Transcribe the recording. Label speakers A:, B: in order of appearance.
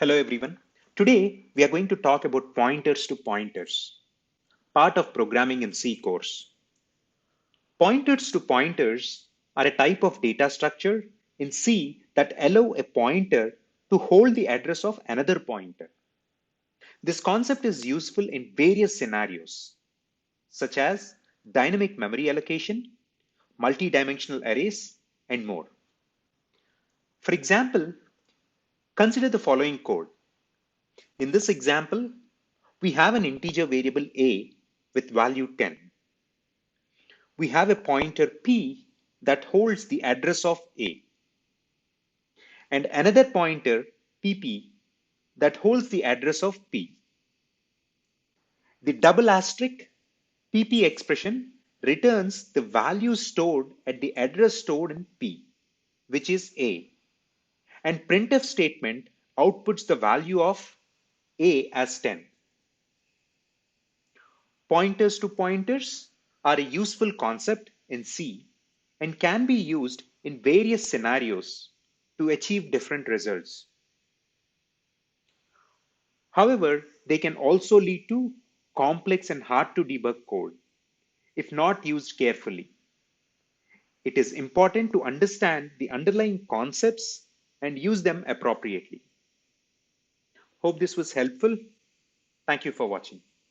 A: Hello everyone. Today we are going to talk about pointers to pointers, part of programming in C course. Pointers to pointers are a type of data structure in C that allow a pointer to hold the address of another pointer. This concept is useful in various scenarios, such as dynamic memory allocation, multi-dimensional arrays, and more. For example, consider the following code. In this example, we have an integer variable a with value 10. We have a pointer p that holds the address of a, and another pointer pp that holds the address of p. The double asterisk pp expression returns the value stored at the address stored in p, which is a, and printf statement outputs the value of a as 10. Pointers to pointers are a useful concept in C and can be used in various scenarios to achieve different results. However, they can also lead to complex and hard to debug code if not used carefully. It is important to understand the underlying concepts and use them appropriately. Hope this was helpful. Thank you for watching.